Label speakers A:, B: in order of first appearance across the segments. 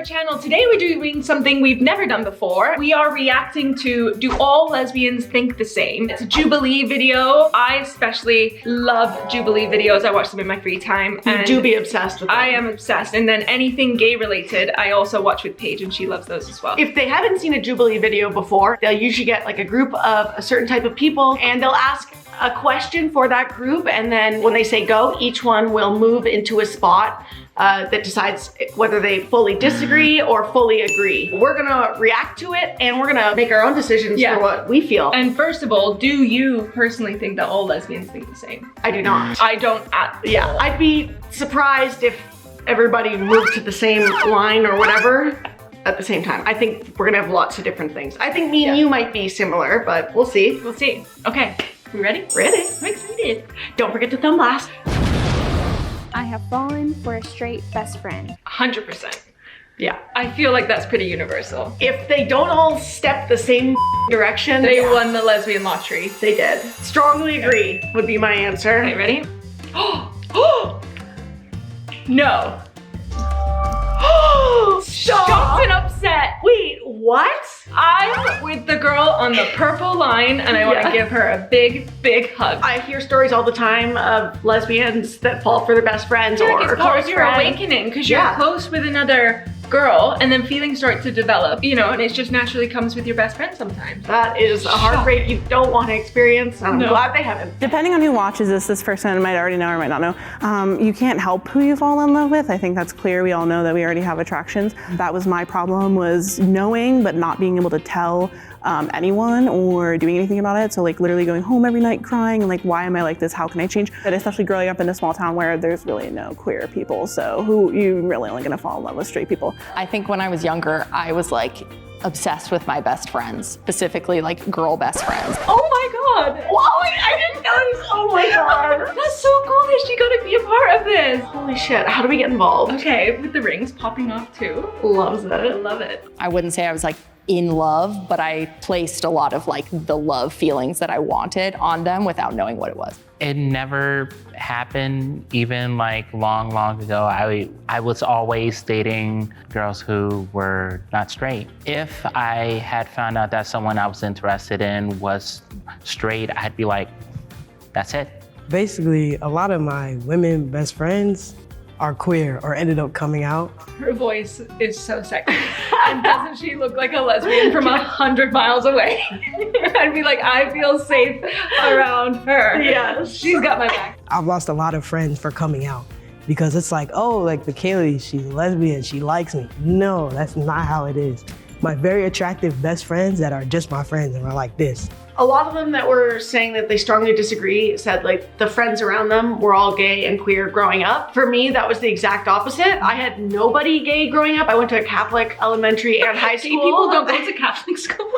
A: our channel. Today we're doing something we've never done before. We are reacting to Do All Lesbians Think the Same? It's a Jubilee video. I especially love Jubilee videos. I watch them in my free time.
B: You do be obsessed with them.
A: I am obsessed. And then anything gay related, I also watch with Paige and she loves those as well.
B: If they haven't seen a Jubilee video before, they'll usually get like a group of a certain type of people and they'll ask a question for that group, and then when they say go, each one will move into a spot that decides whether they fully disagree or fully agree. We're gonna react to it and we're gonna make our own decisions for what we feel.
A: And first of all, do you personally think that all lesbians think the same?
B: I do not.
A: I don't at all.
B: I'd be surprised if everybody moved to the same line or whatever at the same time. I think we're gonna have lots of different things. I think me and you might be similar, but we'll see.
A: We'll see. Okay, we ready?
B: Ready.
A: I'm excited.
B: Don't forget to thumb blast.
C: I have fallen for a straight best friend.
A: 100%.
B: Yeah.
A: I feel like that's pretty universal.
B: If they don't all step the same direction,
A: They won the lesbian lottery.
B: they did. Strongly agree would be my answer.
A: Okay, ready? Oh! No. Shocked and upset.
B: Wait, what?
A: I'm with the girl on the purple line and I want to give her a big, big hug.
B: I hear stories all the time of lesbians that fall for their best friends or
A: it's part of your awakening because you're close with another girl and then feelings start to develop, you know, and it just naturally comes with your best friend sometimes.
B: That is a heartbreak you don't want to experience. I'm glad they haven't.
D: Depending on who watches this person might already know or might not know. You can't help who you fall in love with. I think that's clear. We all know that we already have attractions. That was my problem, was knowing but not being able to tell anyone or doing anything about it. So like literally going home every night crying and like, why am I like this? How can I change? But especially growing up in a small town where there's really no queer people. So who you really only gonna fall in love with straight people.
E: I think when I was younger, I was like obsessed with my best friends, specifically like girl best friends.
A: Oh my God.
B: Whoa, I didn't know this. Oh my God.
A: That's so cool that she got to be a part of this.
B: Holy shit, how do we get involved?
A: Okay, with the rings popping off too.
B: Loves it.
A: I love it.
E: I wouldn't say I was like in love, but I placed a lot of like the love feelings that I wanted on them without knowing what it was.
F: It never happened, even like long ago. I was always dating girls who were not straight. If I had found out that someone I was interested in was straight, I'd be like, that's it.
G: Basically, a lot of my women best friends are queer or ended up coming out.
A: Her voice is so sexy. And doesn't she look like a lesbian from 100 miles away? I'd be like, I feel safe around her.
B: Yes.
A: She's got my back.
G: I've lost a lot of friends for coming out because it's like, oh, like the Kaylee, she's a lesbian, she likes me. No, that's not how it is. My very attractive best friends that are just my friends and are like this.
B: A lot of them that were saying that they strongly disagree said like the friends around them were all gay and queer growing up. For me, that was the exact opposite. I had nobody gay growing up. I went to a Catholic elementary and high school.
A: People don't go to Catholic school.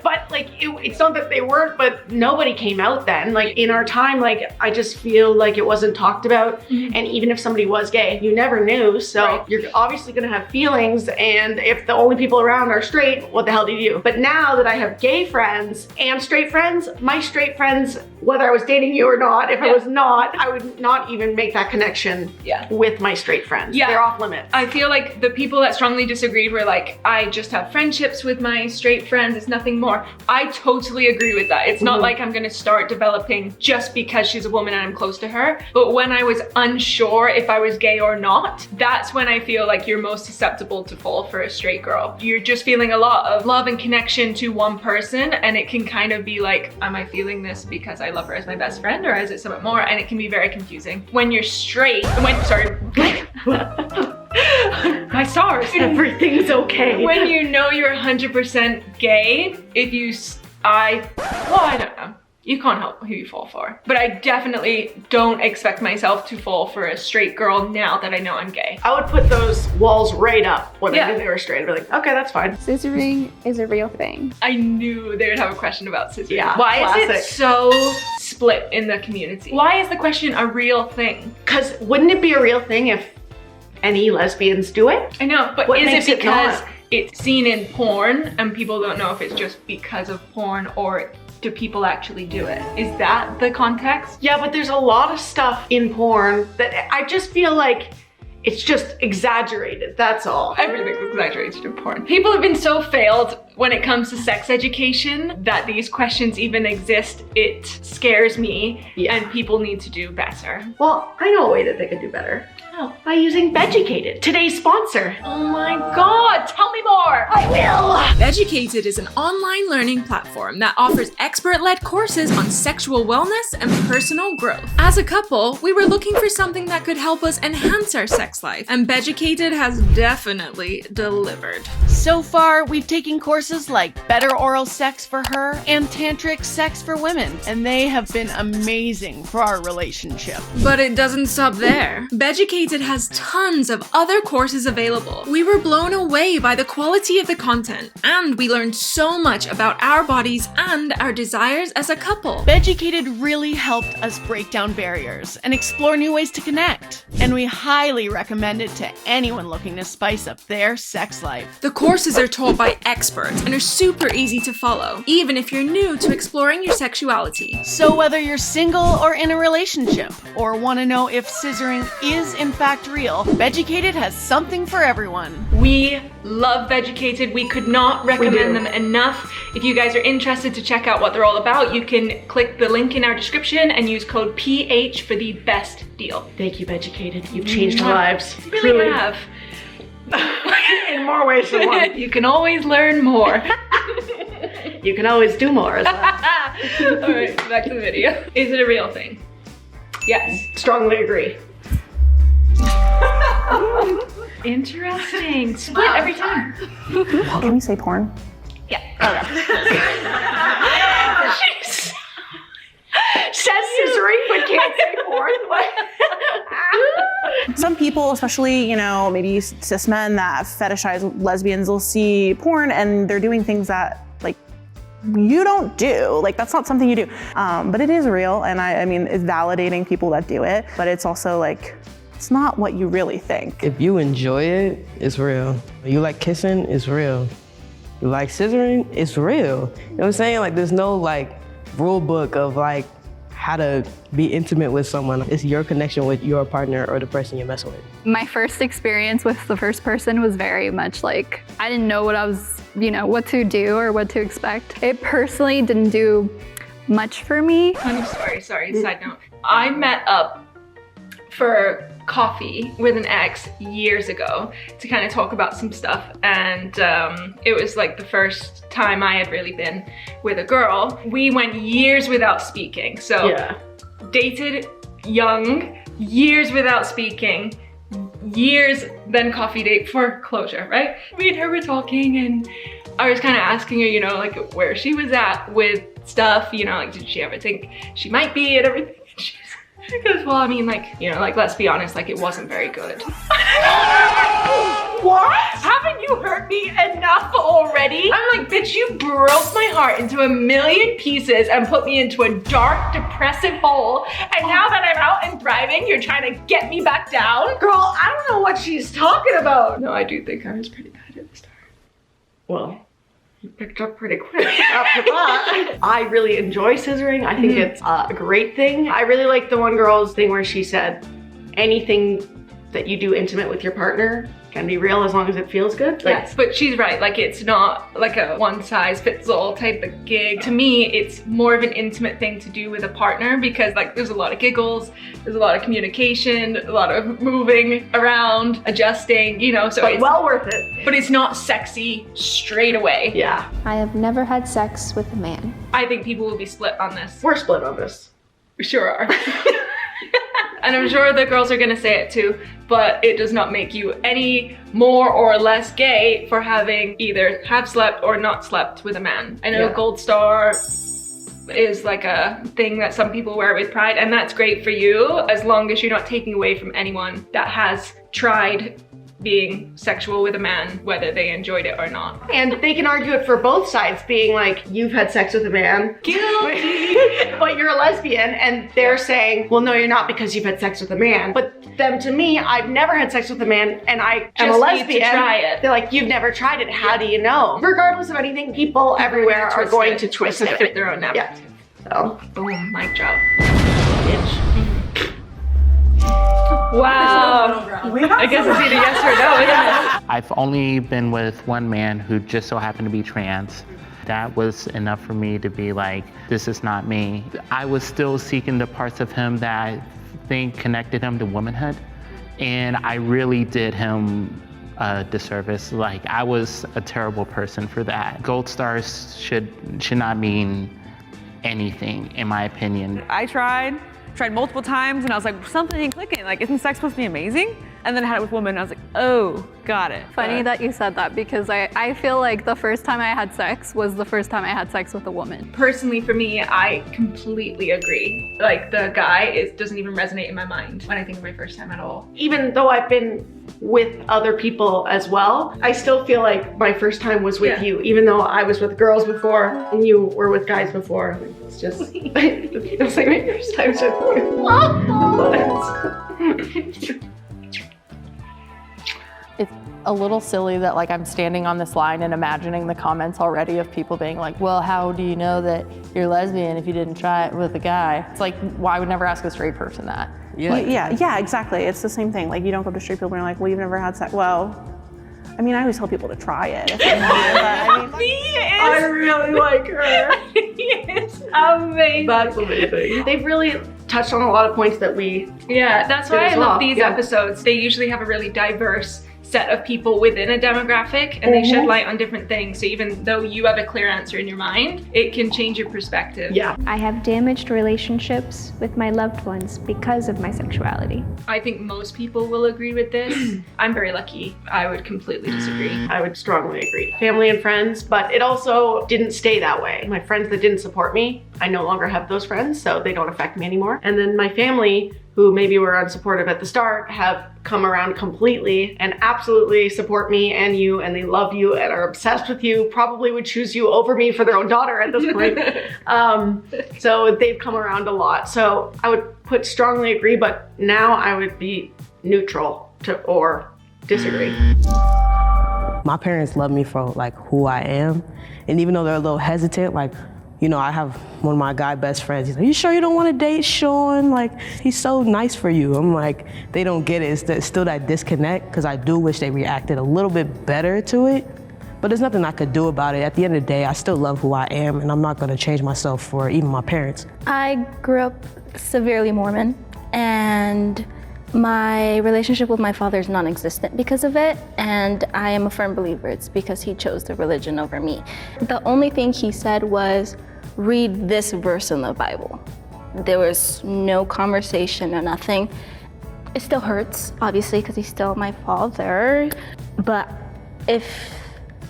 B: But like, it's not that they weren't, but nobody came out then. Like in our time, like I just feel like it wasn't talked about. And even if somebody was gay, you never knew. So you're obviously gonna have feelings. And if the only people around are straight, what the hell do you do? But now that I have gay friends and straight friends, my straight friends, whether I was dating you or not, if I was not, I would not even make that connection with my straight friends. They're off limits.
A: I feel like the people that strongly disagreed were like, I just have friendships with my straight friends, it's nothing more. I totally agree with that. It's not like I'm gonna start developing just because she's a woman and I'm close to her. But when I was unsure if I was gay or not, that's when I feel like you're most susceptible to fall for a straight girl. You're just feeling a lot of love and connection to one person, and it can kind of be like, am I feeling this because I love her as my best friend, or is it something more? And it can be very confusing. When you're straight, my stars.
B: Everything's okay.
A: When you know you're 100% gay, I don't know. You can't help who you fall for. But I definitely don't expect myself to fall for a straight girl now that I know I'm gay.
B: I would put those walls right up when I knew they were straight. I'd be like, okay, that's fine.
C: Scissoring is a real thing.
A: I knew they would have a question about scissoring.
B: Yeah,
A: Why is
B: classic.
A: it so split in the community? Why is the question a real thing?
B: Because wouldn't it be a real thing if any lesbians do it?
A: I know, but
B: What
A: is
B: makes
A: it
B: it
A: because
B: not?
A: it's seen in porn and people don't know if it's just because of porn or do people actually do it? Is that the context?
B: Yeah, but there's a lot of stuff in porn that I just feel like it's just exaggerated, that's all.
A: Everything's exaggerated in porn. People have been so failed when it comes to sex education that these questions even exist. It scares me, and people need to do better.
B: Well, I know a way that they could do better.
A: How?
B: By using Beducated, today's sponsor.
A: Oh my God, tell me more.
B: I will.
H: Beducated is an online learning platform that offers expert-led courses on sexual wellness and personal growth. As a couple, we were looking for something that could help us enhance our sex life, and Beducated has definitely delivered.
I: So far, we've taken courses like Better Oral Sex for Her and Tantric Sex for Women, and they have been amazing for our relationship.
H: But it doesn't stop there. Beducated has tons of other courses available. We were blown away by the quality of the content, and we learned so much about our bodies and our desires as a couple.
I: Beducated really helped us break down barriers and explore new ways to connect, and we highly recommend it to anyone looking to spice up their sex life.
H: The courses are taught by experts and are super easy to follow, even if you're new to exploring your sexuality.
I: So whether you're single or in a relationship, or want to know if scissoring is in fact real, Beducated has something for everyone.
A: We love Beducated. We could not recommend them enough. If you guys are interested to check out what they're all about, you can click the link in our description and use code PH for the best deal.
B: Thank you, Beducated. You've changed our lives.
A: You really have.
B: In more ways than one.
A: You can always learn more.
B: You can always do more as well.
A: All right, back to the video. Is it a real thing? Yes.
B: Strongly agree.
A: Interesting. Split every time.
D: Can we say porn?
A: Yeah.
B: Says scissoring, but can't say porn.
D: Some people, especially, you know, maybe cis men that fetishize lesbians, will see porn and they're doing things that, like, you don't do. Like, that's not something you do. But it is real, and I mean, it's validating people that do it, but it's also like, it's not what you really think.
G: If you enjoy it, it's real. You like kissing, it's real. You like scissoring, it's real. You know what I'm saying? Like, there's no like rule book of like how to be intimate with someone. It's your connection with your partner or the person you're messing with.
C: My first experience with the first person was very much like, I didn't know what I was, you know, what to do or what to expect. It personally didn't do much for me.
A: Funny story, side note. I met up for coffee with an ex years ago to kind of talk about some stuff, and it was like the first time I had really been with a girl. We went years without speaking, so
B: Yeah.
A: dated young, years without speaking, years, then coffee date for closure, right? Me and her were talking, and I was kind of asking her, you know, like where she was at with stuff, you know, like did she ever think she might be and everything. She goes, well, I mean, like, you know, like, let's be honest, like, it wasn't very good.
B: What? Haven't you heard me enough already?
A: I'm like, bitch, you broke my heart into a million pieces and put me into a dark, depressive hole. And now that I'm out and thriving, you're trying to get me back down?
B: Girl, I don't know what she's talking about.
A: No, I do think I was pretty bad at the start.
B: Well, you picked up pretty quick after that. I really enjoy scissoring. I think it's a great thing. I really like the one girl's thing where she said, anything that you do intimate with your partner can be real as long as it feels good. Like,
A: Yes, but she's right. Like, it's not like a one-size-fits-all type of gig. To me, it's more of an intimate thing to do with a partner because, like, there's a lot of giggles, there's a lot of communication, a lot of moving around, adjusting, you know, so
B: but
A: it's
B: well worth it.
A: but it's not sexy straight away.
B: Yeah,
J: I have never had sex with a man.
A: I think people will be split on this.
B: we're split on this.
A: We sure are. And I'm sure the girls are gonna say it too, but it does not make you any more or less gay for having either have slept or not slept with a man. I know
B: Yeah.
A: Gold Star is like a thing that some people wear with pride, and that's great for you as long as you're not taking away from anyone that has tried being sexual with a man, whether they enjoyed it or not.
B: And they can argue it for both sides, being like, you've had sex with a man,
A: Guilty.
B: but you're a lesbian, and they're saying, well, no, you're not because you've had sex with a man. But them to me, I've never had sex with a man, and I am a
A: Just need to
B: lesbian.
A: try it.
B: They're like, you've never tried it, how do you know? Regardless of anything, people everywhere are going to twist
A: to
B: it.
A: fit their own narrative.
B: Yeah. So,
A: Boom, mic drop.
B: bitch.
A: Wow. I guess it's either yes or no, isn't it?
F: I've only been with one man who just so happened to be trans. That was enough for me to be like, this is not me. I was still seeking the parts of him that I think connected him to womanhood. And I really did him a disservice. Like, I was a terrible person for that. Gold stars should not mean anything, in my opinion.
K: I tried multiple times, and I was like, something ain't clicking. Like, isn't sex supposed to be amazing? And then I had it with women, and I was like, oh, got it.
C: Funny that you said that, because I feel like the first time I had sex was the first time I had sex with a woman.
A: Personally, for me, I completely agree. Like, the guy doesn't even resonate in my mind when I think of my first time at all.
B: Even though I've been with other people as well, I still feel like my first time was with you, even though I was with girls before and you were with guys before. It's just, it feels like my first time's with you.
E: It's a little silly that like I'm standing on this line and imagining the comments already of people being like, well, how do you know that you're lesbian if you didn't try it with a guy? It's like, well, I would never ask a straight person that.
D: Yeah, exactly. It's the same thing. Like, you don't go to straight people and you're like, well, you've never had sex. Well, I mean, I always tell people to try it. If they want it, but, I mean,
B: I really like her.
A: It's amazing.
B: That's amazing. They've really touched on a lot of points that we
A: that's why I love these episodes. They usually have a really diverse set of people within a demographic, and they shed light on different things. So even though you have a clear answer in your mind, it can change your perspective.
B: Yeah.
J: I have damaged relationships with my loved ones because of my sexuality.
A: I think most people will agree with this. I'm very lucky. I would completely disagree.
B: I would strongly agree. Family and friends, but it also didn't stay that way. My friends that didn't support me, I no longer have those friends, so they don't affect me anymore. And then my family, who maybe were unsupportive at the start, have come around completely and absolutely support me and you, and they love you and are obsessed with you, probably would choose you over me for their own daughter at this point. So they've come around a lot. So I would put strongly agree, but now I would be neutral or disagree.
G: My parents love me for like who I am. And even though they're a little hesitant, like, you know, I have one of my guy best friends. He's like, you sure you don't want to date Sean? Like, he's so nice for you. I'm like, they don't get it. It's still that disconnect, because I do wish they reacted a little bit better to it. But there's nothing I could do about it. At the end of the day, I still love who I am, and I'm not going to change myself for even my parents.
L: I grew up severely Mormon, and my relationship with my father is non-existent because of it, and I am a firm believer it's because he chose the religion over me. The only thing he said was, read this verse in the Bible. There was no conversation or nothing. It still hurts, obviously, because he's still my father, but if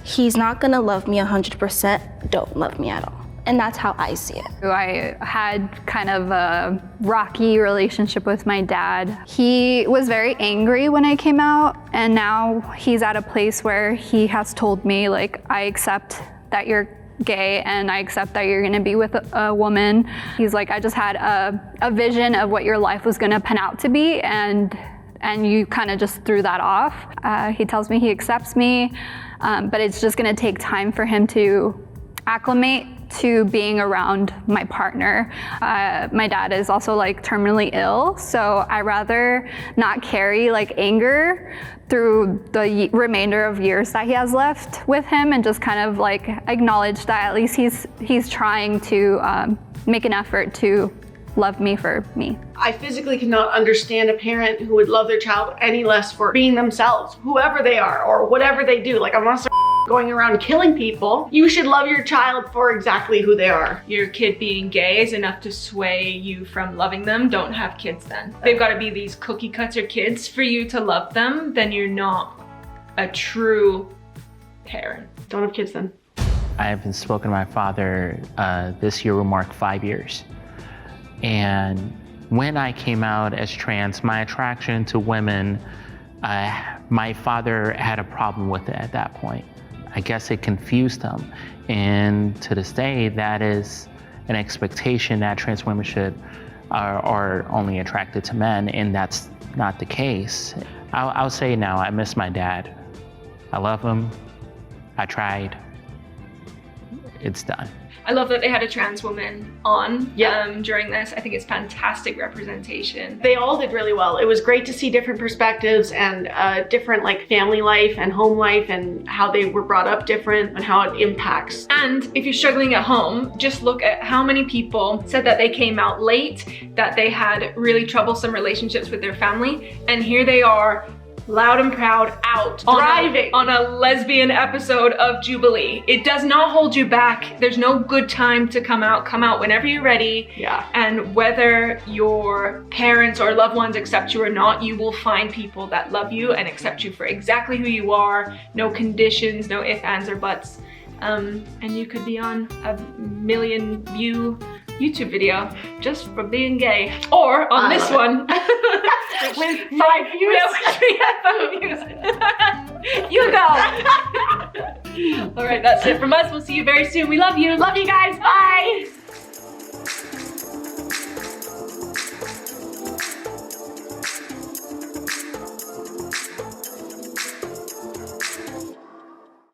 L: he's not gonna love me 100%, don't love me at all. And that's how I see it.
C: I had kind of a rocky relationship with my dad. He was very angry when I came out, and now he's at a place where he has told me, like, I accept that you're gay and I accept that you're gonna be with a woman. He's like, I just had a vision of what your life was gonna pan out to be, and you kind of just threw that off. He tells me he accepts me, but it's just gonna take time for him to acclimate to being around my partner. My dad is also like terminally ill, so I rather not carry like anger through the remainder of years that he has left with him, and just kind of like acknowledge that at least he's trying to make an effort to love me for me.
B: I physically cannot understand a parent who would love their child any less for being themselves, whoever they are or whatever they do. Like, unless they're going around killing people, you should love your child for exactly who they are.
A: Your kid being gay is enough to sway you from loving them. Don't have kids then. They've got to be these cookie cutter kids for you to love them. Then you're not a true parent.
B: Don't have kids then.
F: I haven't spoken to my father. This year will mark 5 years. And when I came out as trans, my attraction to women, my father had a problem with it at that point. I guess it confused him. And to this day, that is an expectation that trans women are only attracted to men, and that's not the case. I'll say now, I miss my dad. I love him. I tried. It's done.
A: I love that they had a trans woman on during this. I think it's fantastic representation.
B: They all did really well. It was great to see different perspectives and different like family life and home life and how they were brought up different and how it impacts.
A: And if you're struggling at home, just look at how many people said that they came out late, that they had really troublesome relationships with their family, and here they are, loud and proud, out,
B: thriving
A: on a lesbian episode of Jubilee. It does not hold you back. There's no good time to come out whenever you're ready.
B: Yeah.
A: And whether your parents or loved ones accept you or not, you will find people that love you and accept you for exactly who you are. No conditions, no ifs, ands, or buts. And you could be on a 1 million view YouTube video just for being gay. Or on this one.
B: With 5 views.
A: Yeah, we have 5 views. You go. All right, that's it from us. We'll see you very soon. We love you.
B: Love you guys. Bye.